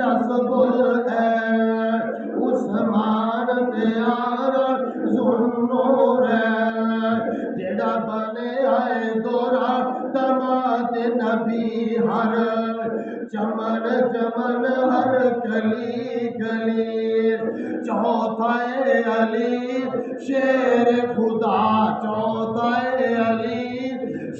نسب عثمان پیارا ذوالنور جڑا بنے آئے دورا دماد نبی ہر چمن چمن ہر گلی گلی چوتھا علی شیر خدا چوتھا علی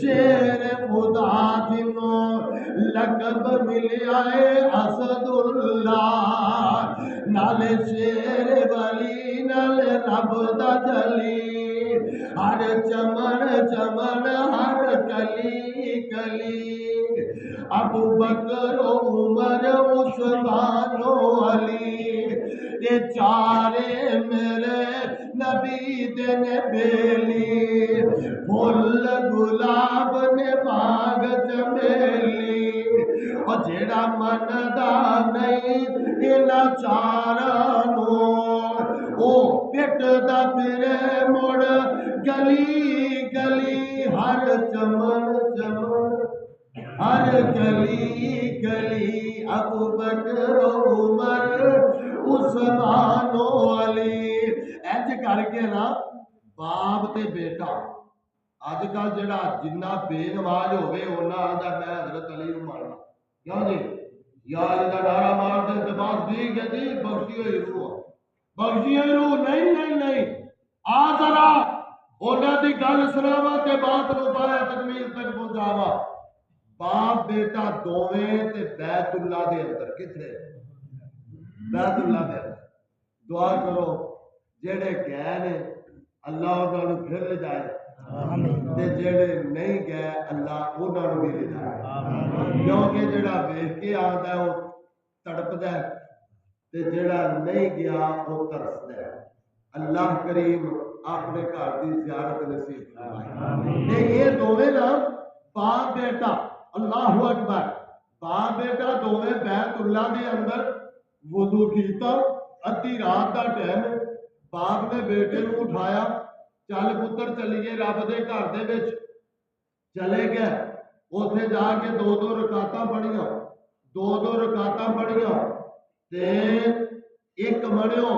شیر خدا جنوں لقب ملیا ہے اسد اللہ نال شیر ولی نال رب دا جلی ہر چمن چمن ہر کلی کلی ابو بکر عمر عثمان علی یہ چارے میرے نبی دن بیلی پھول گلاب نے باغ چمیلی اور جیڑا مندا نہیں انہاں چاراں نوں او پٹ دا پھرے مڑ گلی گلی ہر چمن چمن ہر گلی گلی ابو بکر عمر عثمان علی انج کر کے نا باپ تے بیٹا اج کل جڑا جنہ بے نماز ہوئے انہاں آندا میں حضرت علی نوں ماننا کیوں جی یار دا نعرہ مار دے تے بس ٹھیک ہے جی بخشی ہوئی روح بخشی ہوئی روح نہیں نہیں نہیں آ ذرا انہاں دی گل سناواں تے بات نوں باہر تکمیل تک پہنچاواں باپ بیٹا دوویں تے بیت اللہ دے اندر کتنے بیت اللہ دے اندر دعا کرو جڑے گئے نے اللہ انہاں نوں پھر لے جائے تے جڑے نہیں گئے اللہ انہاں نوں بھی لے جائے کیونکہ جڑا ویکھ کے آندا ہے وہ تڑپدا ہے تے جڑا نہیں گیا وہ ترسدا ہے اللہ کریم اپنے گھر دی زیارت نصیب فرمائے تے یہ دوویں نا باپ بیٹا اللہ اکبر باپ بیٹا دوویں بیت اللہ دے اندر وضو کیتا ادھی رات دا ٹائم باپ نے بیٹے نوں اٹھایا چل پتر چلیے رب دے گھر دے وچ چلے گئے اوتھے جا کے دو دو رکعتاں پڑھیاں تے ایک منیو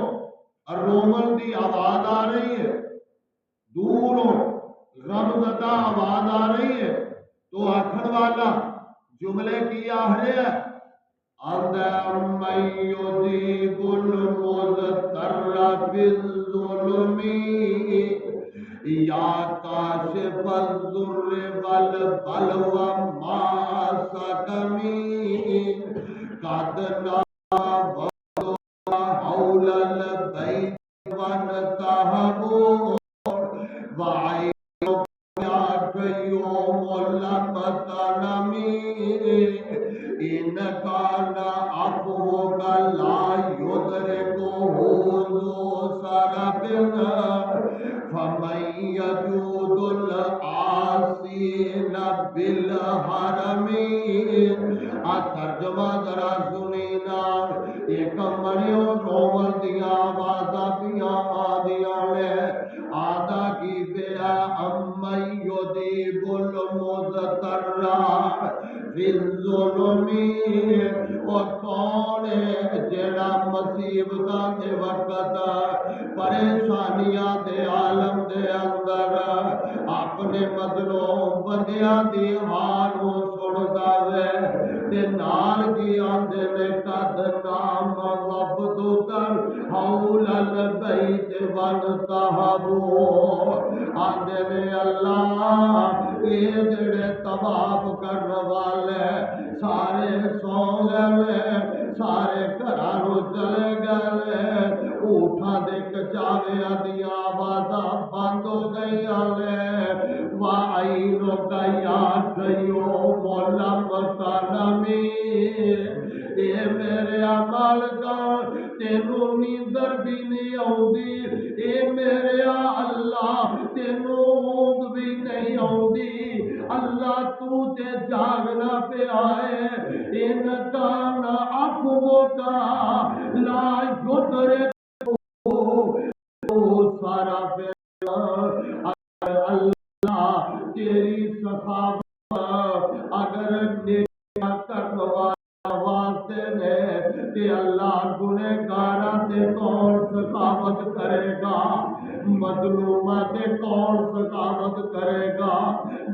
رومن دی آواز آ رہی ہے دوروں غمزدہ آواز آ رہی ہے تو آکھن والا جملے کی آہرے ہے اندر من یجیب المضطر فی الظلم یا کاشف الضر والبلوى ما سقمی قد نام حول البیت ونتہبو وعینک یوم لمتنمی ان کان عفوک لا یدرکہ ذو سرب فمن یجود العاصین بالحرم ترجمہ ذرا سنینا ایک منیو رومن دیا آوازاں پیاں آدیاں نے آدھا کی بیا امن یجیب المضطر فی الظلم اور کون ہے جڑا مصیبتاں دے وقت پریشانیاں دے عالم دے اندر اپنے مظلوم بندیاں دی حال سندا وے تے نال کی آندے نے قد نام وبدکر حول البیت ونتہبو آندے نے اللہ اے جڑے طواف کرن والے سارے سو گئے سارے گھراں نوں چلے گئے اونٹاں دے کچاویاں دی آوازاں بند ہو گئیاں نے وعینک یوم لمتنمی اے میرے مالکا تینوں نیندر بھی نہیں آؤندی اے میرے اللہ تینوں اونگ بھی نہیں آؤندی اللہ تو تے جاگنا پہ آئے ان کان عفوک لا یدرکہ سارا پہ اللہ تیری سخاوت اگر نیکیاں کرنے واسطے نے تے اللہ گنہگاراں تے کون سخاوت کرے گا؟ مظلوماں تے کون سخاوت کرے گا؟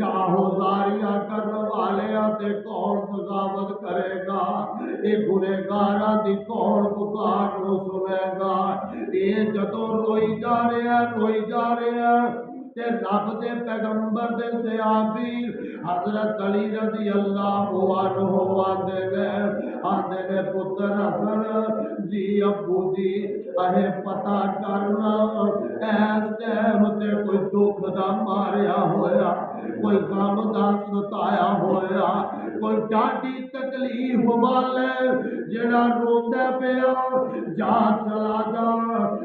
گاہوزاریاں کرنے والیاں تے کون سخاوت کرے گا؟ اے گنہگاراں دی کون پکار نو سنے گا؟ اے جدوں روئی جا رہا روئی جا رہا تے رب دے پیغمبر دے صحابی حضرت علی رضی اللہ عنہ آندے نے پتر حسن جی ابو جی اے پتہ کرنا اس ٹائم تے کوئی دکھ دا ماریا ہویا، کوئی غم دا ستایا ہویا، کوئی ڈاڈی تکلیف والے جڑا روندا پیا جا چلا جا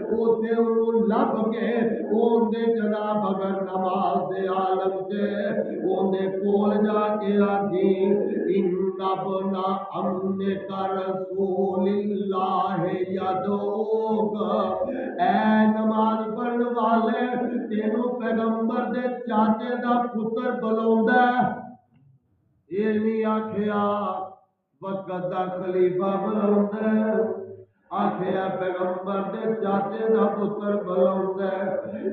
اوتے انہوں لب کے اوندے جناب اگر نماز دے عالم دے اوندے کول جا کے آدھی ان ابنا امنے کا رسول اللہ یدوک اے نماز پڑھن والے تینوں پیغمبر دے چاچے دا پتر بلاوندا یہ نہیں آکھیا وقت دا خلیفہ بلاوندا آکھیا پیغمبر دے چاچے دا پتر بلاوندا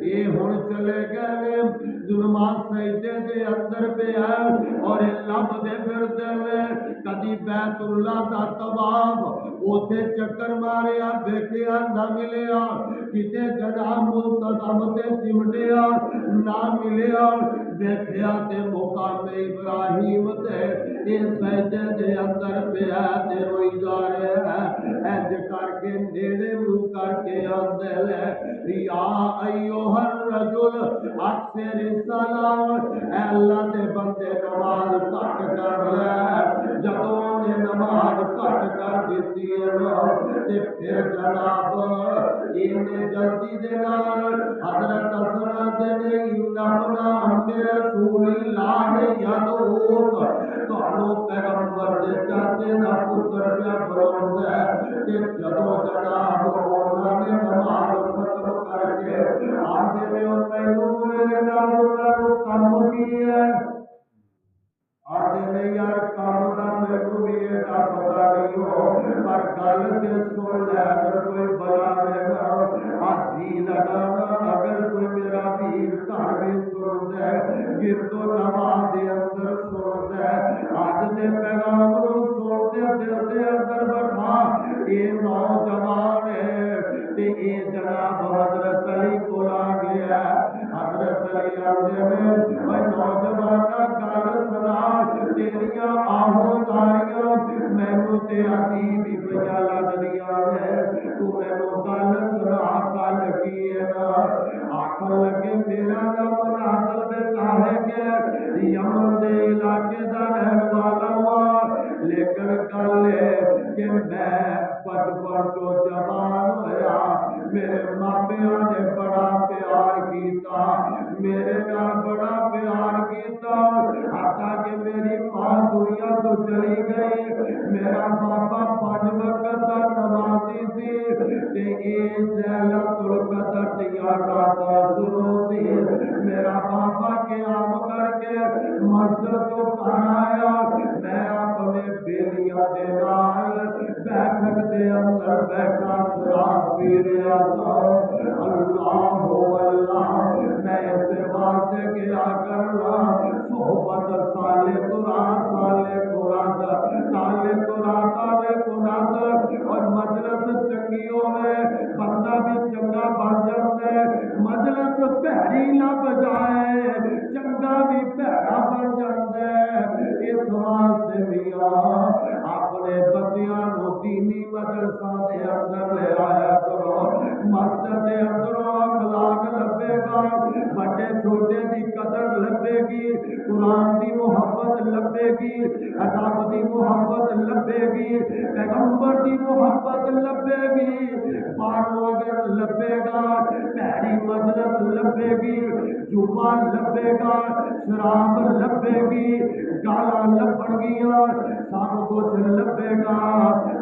یہ ہن چلے گئے ظلمات سجدے دے اندر پہ ہے اور لب دے پھردے میں کدی بیت اللہ دا طواف اوتھے چکر ماریا دیکھیا نہ ملیا کتے جناب ملتزم تے چمٹیا نہ ملیا دیکھیا تے مقام ابراہیم تے اس سجدے دے اندر پہ ہے تے روئی جا رہا ہے ایج کر کے نیڑے منہ کر کے آندے لے یا ایوہ الرجل اکثر السلام اے اللہ دے بندے نماز کٹ کر لے جدوں نے نماز کٹ کر دیتی ہے تے پھر جناب انہیں جلدی دے نال حضرت حسن دے انہنا ہمیں رسول اللہ یدوک تو پیغمبر دے چاچے دا پتر پہ بروند ہے کہ جدو جناب ہونا نے نماز ختم کر کے آگے میں پہلو میرے نام انہوں کم کی ہے آگے میں یار کم دا میرے کو بھی ایڈا پتا نہیں ہو پر گل سے سن لے اگر کوئی بلا رہنا آجی لگانا اگر کوئی میرا ویر کاروی سن دے گردو نماز دے اندر سن دے آج دے پیغام رو سن دے دل دے اندر بٹھا یہ نوجوان ہے تے یہ جناب حضرت علی کو آ گیا حضرت علی آندے میں اے نوجوانہ گل سنا تیریاں آہو تاریاں مینوں تے عجیب ہی پیا لگدیاں ہے تو مینوں گل سنا گل کی ہے نا آکھن لگے میرا نام نازل بیٹا ہے کہ یمن دے علاقے دا رہن والا ہوا لیکن گل ہے کہ میں بچپن تو جوان ہویا میرے ماپیاں نے بڑا پیار کیتا میرے نال بڑا پیار کیتا حتیٰ کہ میری ماں دنیا تو چلی گئی میرا بابا 5 وقت دا نمازی سی تے اے لیلۃ القدر دیا راتاں شروع سی میرا بابا قیام کر کے مسجد تو گھر آیا میں اپنے بیلیاں دے نال بیٹھک دے اندر بیٹھا شراب پی رہا تھا اللہ میں اس واسطے کیا کرنا صحبت سالے قرآن اور مجلس چنگی ہوئے بندہ بھی چنگا بن جاتا ہے مجلس بھڑی لب جائے چنگا بھی بھڑا بن جاتا ہے اس واسطے بھی اپنے بچیاں نو دینی مدرسہ دے اندر لے آیا کرو مسجد دے اندروں اخلاق لبے گا بڑے چھوٹے دی قدر لبے گی قرآن دی محبت لبے گی رب دی محبت لبے گی پیغمبر دی محبت لبے گی بارو اگر لبے گا پیڑی مجلس لبے گی جمعہ لبے گا شراب لبے گی گالا لبن گیا سب کچھ لبے گا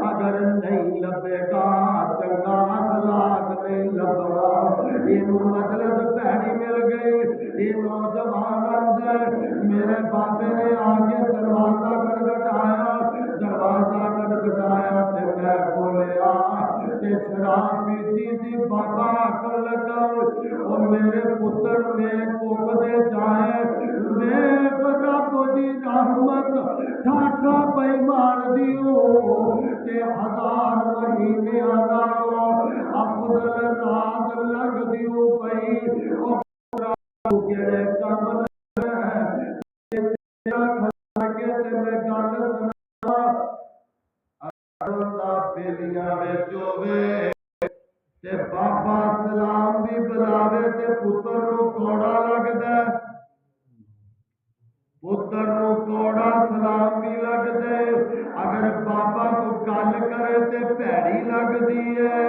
اگر نہیں لبے گا چنگا اخلاق نہیں لبا یہ مجلس پیڑی مل گئی یہ نوجوان اندر میرے بابے نے آگے دروازہ کھٹکھٹایا تے میں کھول تے شراب پیتی سی بابا آکر لگا او میرے پتر نے کوک دے جائے ویخ رب دی رحمت ٹھاٹھا پئی مار دیو تے 1000 مہینے آنالو افضل رات لگ دیو پئی او کیڑے کم لگے تے میں گل سنا بیلیاں وچ ہووے تے بابا سلام بھی بلاوے تے پتر نو کوڑا لگدا ہے پتر نو کوڑا سلام بھی لگدے اگر بابا کو گل کرے تے بھڑی لگدی ہے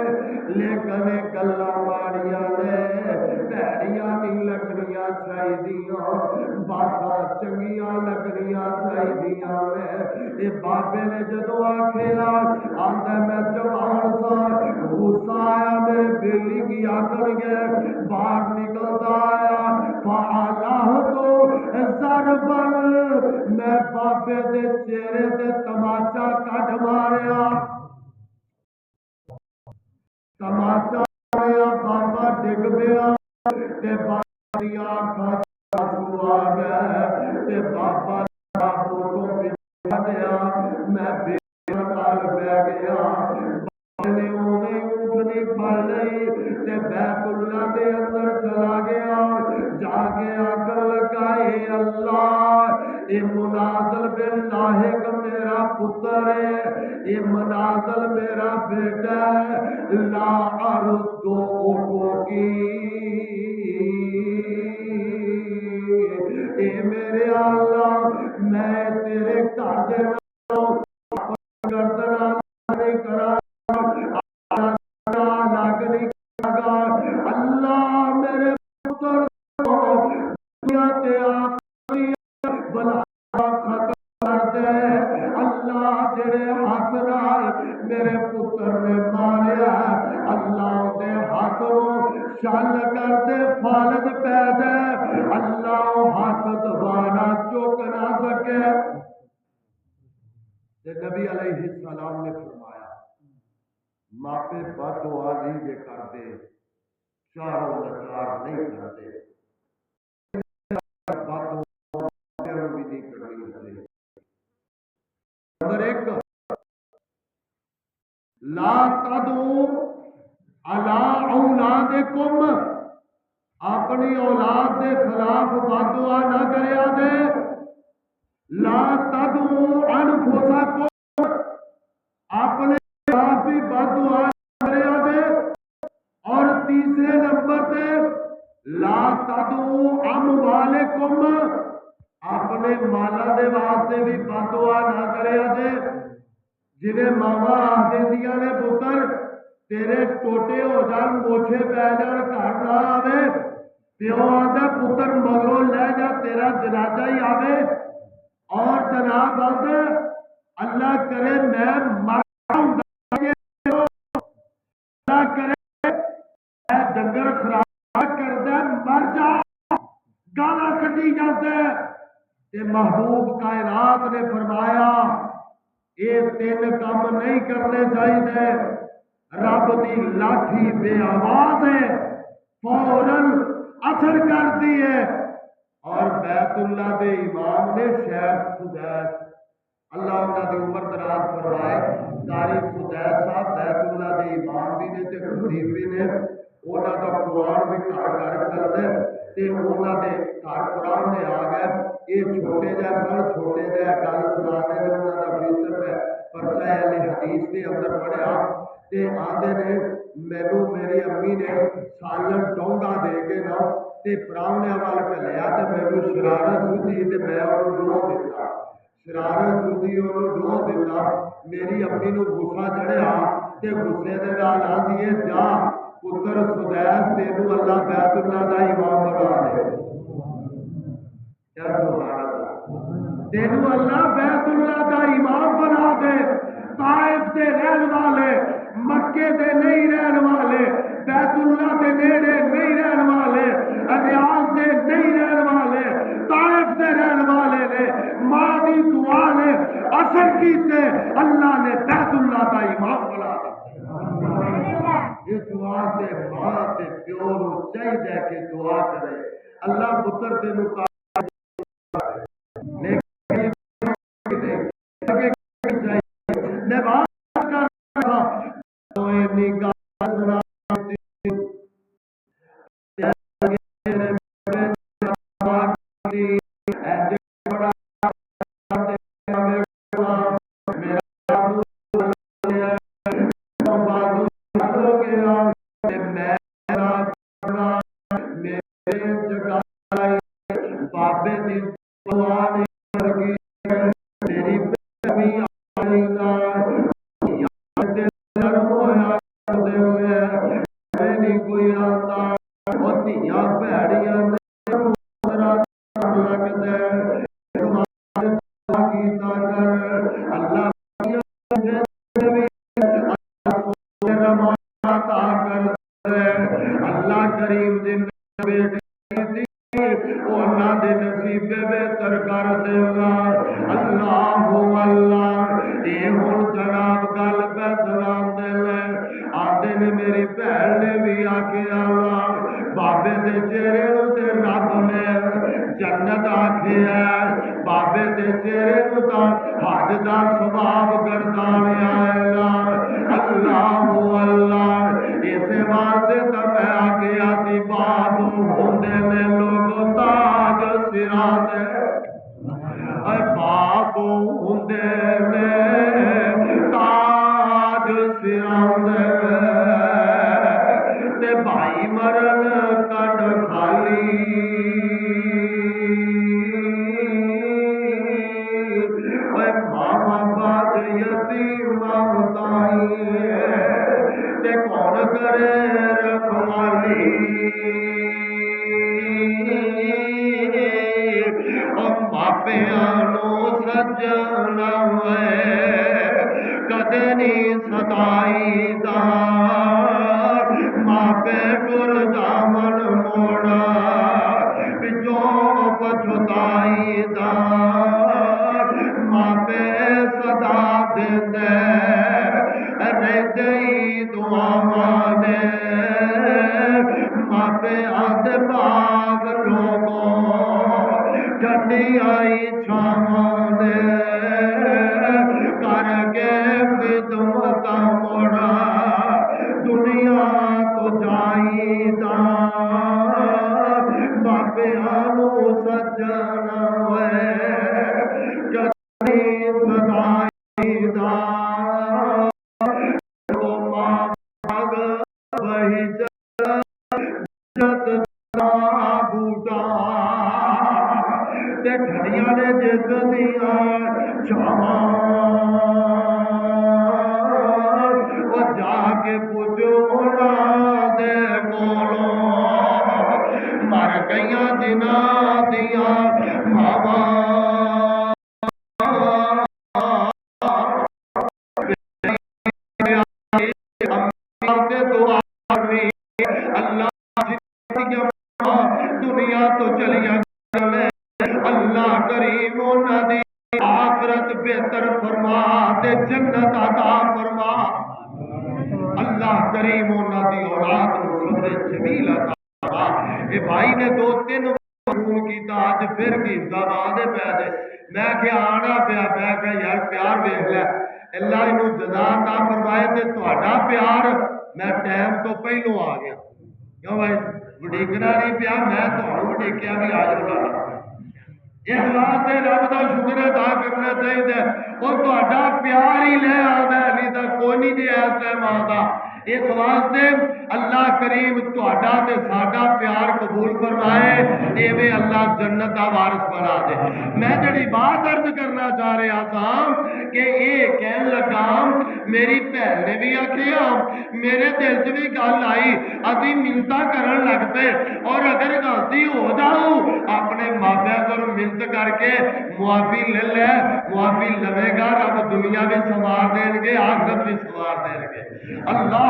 لیکن گلاں ماڑیاں نے بھڑیاں نہیں لگنیاں چاہیدیاں باتاں چنگیاں لگنیاں چاہیدیاں اے بابے نے جدوں آکھیا آندا میں جوان سا غصہ آیا میرے بیلی کی آکڑ گئے باہر نکلتا آیا فعلہ تو ضربل میں بابے دے چہرے تے تماچا کٹ ماریا تماچا ماریا بابا ڈگ پیا تے بابا دی آنکھاں آنسو آ گئے تے بابا بابو تو پچھا دیا میں بے نال بہ گیا نے اونے اونٹنی پھڑ لئی تے بیت اللہ دے اندر چلا گیا جا کے آکر لگا اے اللہ اے منازل باللہ کا میرا پتر ہے اے منازل میرا بیٹا ہے لا اردو کو کی اے میرے اللہ میں تیرے گھر دے گردن نہیں کرا اللہ میرے پتر کو دنیا تے آخری بلا ختم کر دے اللہ جڑے ہاتھ نال میرے پتر نے ماریا اللہ دے ہاتھ نو شل کر دے فالج پہ دے اللہ ہاتھ دوبارہ چوک نہ سکے نبی علیہ السلام نے فرمایا ماپے بد دعا نہیں جے کرتے چاروں نچار نہیں کرتے بد دعا بھی نہیں کرنی ہوتی نمبر 1 لا تدعو علی اولادکم اپنی اولاد دے خلاف بد دعا نہ کریا دے لا تدعو انفسکم اپنے خلاف بھی بد دعا کریا دے اور تیسرے نمبر پہ لا تدعو اموالکم اپنے مالا دے واسطے بھی بد دعا نہ کریا دے جنہیں ماما آدھیاں نے پتر تیرے ٹوٹے ہو جان موچھے پہ جان گھر نہ آوے پیو آدھا پتر مگروں لے جا تیرا جنازہ ہی آوے اور جناب آدھا اللہ کرے میں مر اللہ کرے میں ڈنگر خراب کر دے مر جا گالا کٹی جاتے تے محبوب کائنات نے فرمایا یہ 3 کام نہیں کرنے چاہیے رب دی لاٹھی بے آواز ہے فوراً اثر کرتی ہے اور بیت اللہ دے امام نے شیخ سدیس اللہ انہاں دی عمر دراز فرمائے قاری سدیس صاحب بیت اللہ دے امام بھی نے تے خطیب بھی نے انہاں دا قرآن بھی گھر گھر کردے تے انہاں دے گھر قرآن دے آ گئے یہ چھوٹے جہ چھوٹے جہ گل سنا دے انہاں دا فیصد ہے پرچہ اہل حدیث کے اندر پڑھیا تے آندے نے مینوں میری امی نے سالن ڈونگا دے کے نا تے پراؤنے وال گلیا تے مینوں شرارت سدھی تے میں انہوں ڈو دیتا شرارت سدھی انہوں ڈو دیتا میری امی نو غصہ چڑھیا تے غصے دے نال آندی ہے جا پتر سدیس تینوں اللہ بیت اللہ دا امام بنا دے کیا سبحان اللہ تینوں اللہ بیت اللہ دا امام بنا دے طائف دے رہن والے مکے دے نہیں رہن والے بیت اللہ دے نیڑے نہیں رہن والے ریاض دے نہیں رہن والے طائف دے رہن والے نے ماں دی دعا نے اثر کیتے اللہ نے بیت اللہ دا امام بنا دیا اس واسطے ماں تے پیو نو چاہیے کہ دعا کرے اللہ پتر تینوں بابے دی دعا نے میری بیوی آئی نا نہیں کوئی آتا وہ دھیاں بھڑیاں اللہ کریم دن نصیبے بہتر کر دے گا اللہ یہ ہوں جناب گل پہ سلام دے آتے نے میری بہن نے بھی آخیا بابے دے چہرے نو تے رب نے جنت آخی ہے بابے دے چہرے نو تا حج دا ثواب گردانیا اللہ اسے واسطے تو میں آخیا سی باب ہوندے نے لوگ تاج سراں تے باب ہوندے نے تاج سراں تے بھائی مرن کڈ خالی ماما باد یتیم تائی تے کون کرے رکھوالی ماپیاں نو سجنا کدے نہیں ستائی دا ماپے ٹر جامن موڑا پچھوں پچھتائی دا ماپے صدا دیندے رہتے دعا مانے ماپے آدھ باغ لوگوں ٹھنڈی آئی چھانے کر کے خدمت موڑا دنیا تو جائی دا ماپے آنو سجنا کدی سدائی دا ٹھڑیاں نے جس دیا چھاواں وہ جا کے پوچھو دے کولوں مر گئیاں دناں دیا ماواں دنیا تو چلیا اللہ کریم انہاں دی آخرت بہتر فرما تے جنت عطا فرما اللہ کریم انہاں دی اولاد نو صبر جمیل عطا فرما اے بھائی نے دو تین فون کیتا اج پھر کی زبان دے پے دے میں کہ آنا پیا میں کہ یار پیار ویکھ لے اللہ انو جزا عطا فرمائے تے تہاڈا پیار میں ٹائم تو پہلو آ گیا کیوں بھائی وڈیکنا نہیں پیا میں تہاڈوں وڈیکیا بھی آ جاؤں اس واسطے رب کا شکر ادا کرنا چاہیے اور تہاڈا پیار ہی لے آتا ہے نہیں تو کوئی نہیں جی اس ٹائم آتا اس واسطے اللہ کریم تہاڈا تے ساڈا پیار قبول فرمائے ایویں اللہ جنت دا وارث بنا دے میں جڑی بات عرض کرنا چاہ رہا تھا کہ یہ کہن لگا میری بہن نے بھی آخیا میرے دل چ بھی گل آئی ابھی منتا کرن لگ پے اور اگر غلطی ہو جاؤ اپنے ماپیا کو منت کر کے معافی لے لے معافی لوے گا رب دنیا بھی سنوار دیں گے آخرت بھی سنوار دیں گے اللہ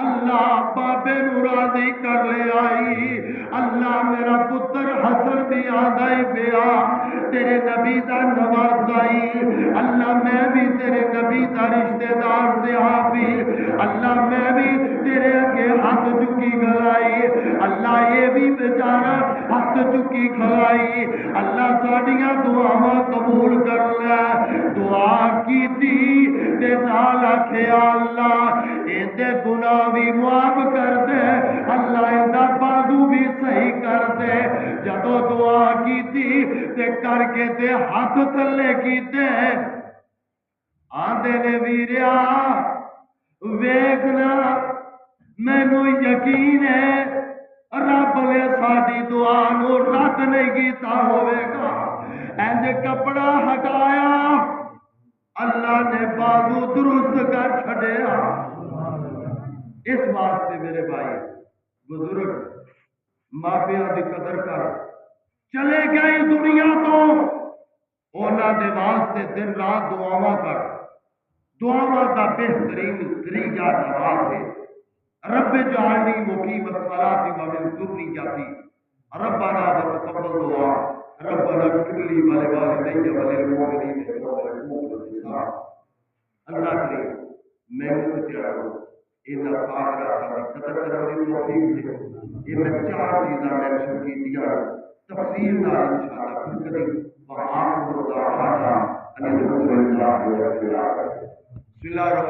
اللہ بابے نو راضی کر لے آئی اللہ میرا پتر حسن بھی آدائی پیا تیرے نبی دا نوازائی اللہ میں بھی تیرے نبی دا رشتہ دار صحابی اللہ میں بھی تیرے اگے ہاتھ چکی گلائی اللہ یہ بھی بیچارہ ہاتھ چکی کھلائی اللہ ساڑیاں دعاواں قبول کر لے دعا کی تھی تے نال آکھیا اللہ ایندے گناہ بھی معاف کر دے اللہ ایندا بازو بھی صحیح کر دے جدو دعا کی تھی تے کر کے تے ہاتھ تھلے کیتے آندے نے ویریا ویکھنا مینوں یقین ہے رب نے ساری دعا نو رد نہیں کیتا ہوئے گا اینج کپڑا ہٹایا اللہ نے بازو درست کر چھڑیا اس واسطے میرے بھائی بزرگ ماپیاں دی قدر کر چلے گئے دنیا تو اونا دے واسطے دن رات دعاواں کر دعاواں دا بہترین ذریعہ نماز ہے رب جعلنی مقیم الصلاۃ ومن ذریتی ربنا وتقبل دعا ربنا اغفر لي ولوالدي وللمؤمنين يوم يقوم الحساب اللہ کریم میں نے چاہوں ان پاکرات کی قدر کرنے کی توفیق دے یہ میں چار چیزاں مینشن کی دیا تفصیل نال انشاءاللہ پھر کبھی وہاں کو دعوانا ان الحمدللہ رب العالمین بسم اللہ